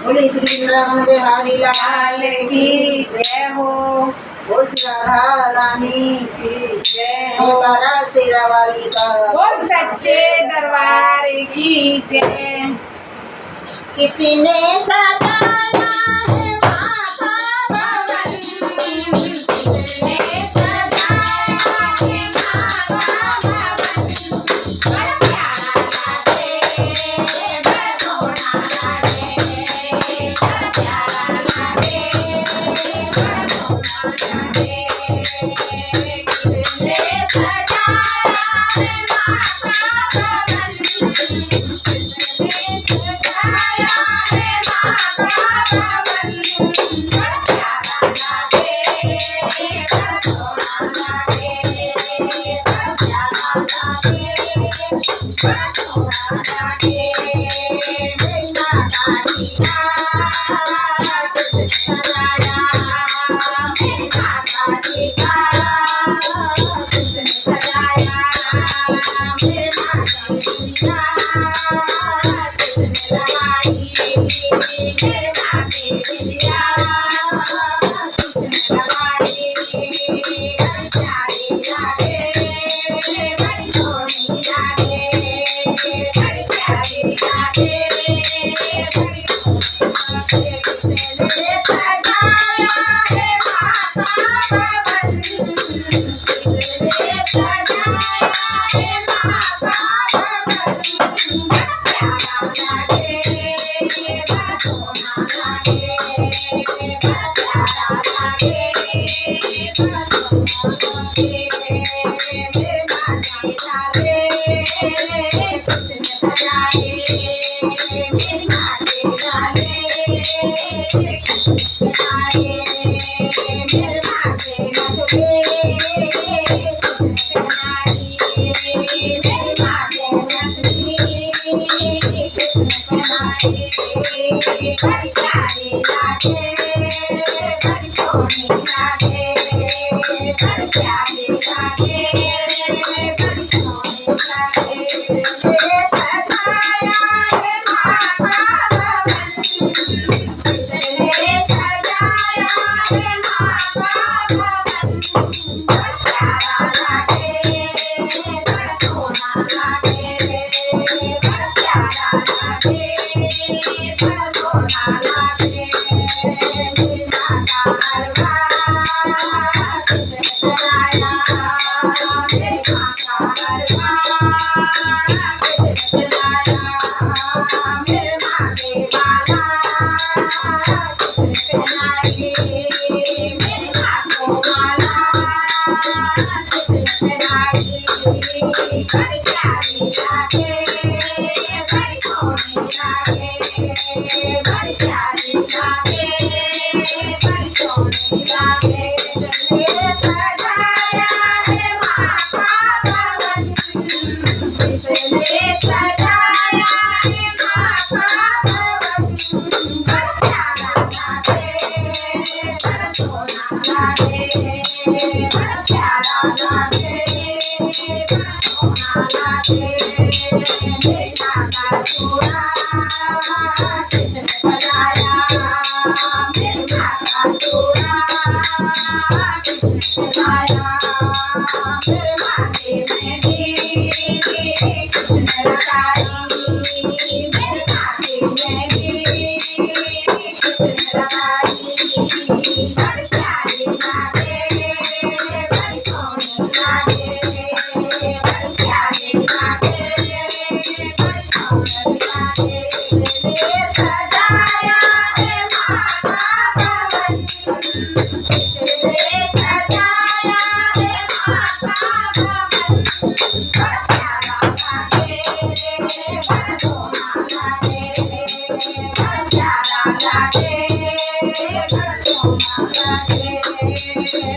बोले श्री रमन बिहारी लाल की जय हो। बोल श्री राधा रानी की जय हो। हो। बारा शेरा वाली का बोल सच्चे दरबार की जय। किसी ने सजाया है माता भवन, किसी ने सजाया है माता भवन, बड़ा प्यारा लागे, बड़ा सोना लागे, बड़ा प्यारा लागे, बड़ा सोना लागे। किसी ने सजाया है माता भवन, किसी ने सजाया है माता भवन, बड़ा प्यारा लागे, बड़ा सोना लागे, बड़ा प्यारा लागे, बड़ा सोना लागे। माता जी का किसने सजाया, मेरी माता जी का किसने सजाया, मेरी माता जी का किसने लगाई, मेरे माथे बिंदिया किसने लगाई, बड़ी प्यारी लागे, बड़ी सोहनी लागे, बड़ी प्यारी लागे, बड़ी सोहनी लागे। किसने सजाया है माता भवन, किसने सजाया है माता भवन, बड़ा प्यारा लागे, बड़ा सोना लागे, बड़ा प्यारा लागे, बड़ा सोना लागे। मेरे माथे लागे, किसने सजाए, मेरे माथे लागे, किसने सजाए, मेरे माथे लागे, किसने सजाए, मेरे माथे लागे, किसने सजाए, बड़ी प्यारी लागे, बड़ी सोहनी लागे, बड़ी प्यारी लागे, बड़ी सोहनी लागे। सजाया है माता भवन, किसने सजाया है माता भवन, बड़ा प्यारा लागे, बड़ा सोना लागे, बड़ा प्यारा लागे, बड़ा सोना लागे। माता हरवा किसने सजाया, मेरी माता हरवा किसने सजाया, मेरे माथे वाला किसने सजाई, मेरे हाथों वाला किसने सजाई, बड़ी प्यारी लागे, बड़ी सोहनी लागे, बड़ी प्यारी लागे, बड़ी सोहनी लागे। किसने सजाया है माता भवन, किसने सजाया है माता भवन, बड़ा प्यारा लागे, बड़ा सोना लागे, बड़ा प्यारा लागे, बड़ा सोना लागे। मेरी माता चूड़ा किसने सजाया, मेरी माता चूड़ा किसने सजाया, मेरे माथे मेहंदी किसने लगाई, मेरे माथे मेहंदी किसने लगाई, बड़ी प्यारी लागे, बड़ी सोहनी लागे, बड़ी प्यारी लागे, बड़ी सोहनी लागे। किसने सजाया है माता भवन, किसने सजाया है माता भवन, बड़ा प्यारा लागे, बड़ा सोना लागे, बड़ा प्यारा लागे, बड़ा सोना लागे।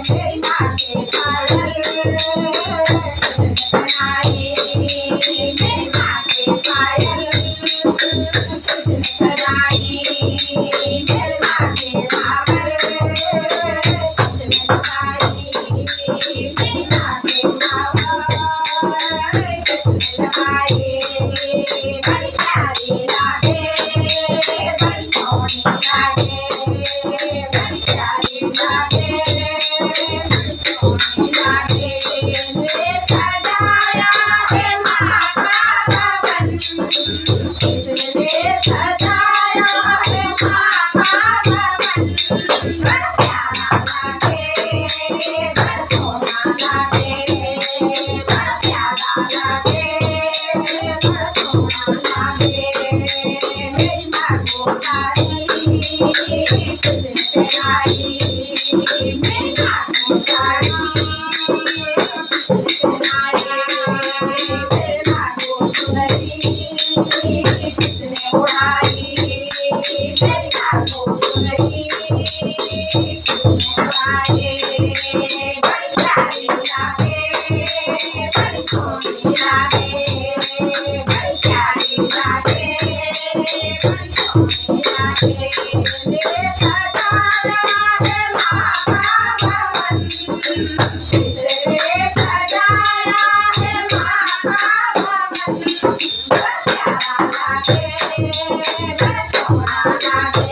मेरी माथे पायल किसने बनाई, मेरी माथे पायल किसने बनाई, मेरे माथे पायल किसने बनाई, मेरी माथे पायल किसने लगाई, बड़ी प्यारी लागे, बड़ी सोहनी बड़ी प्यारी लागे बड़ी सोहनी लागे सजाया है माता भवन किसने सजाया है माता भवन बड़ा प्यारा लागे बड़ा सोहना लागे बड़ा प्यारा लागे बड़ा सोहना लागे मेरी माँ को आई किसने आई मेरी माँ को आई किसने उड़ाई मेरी माँ को सुनरी किसने उड़ाई बड़ी प्यारी लागे बड़ी सोहनी लागे बड़ी प्यारी लागे बड़ी सोहनी लागे सजाया है माता भवन किसने सजाया है माता भवन बड़ा प्यारा लागे बड़ा सोहना लागे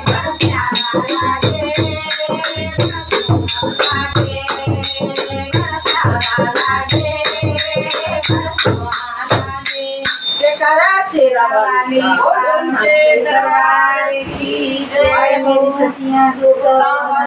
बड़ा प्यारा लागे बड़ा सोहना लागे बड़ा प्यारा लागे बड़ा सोहना लागे जयकारा तेरा वाली वाली दरबार की जय। मेरी सचिया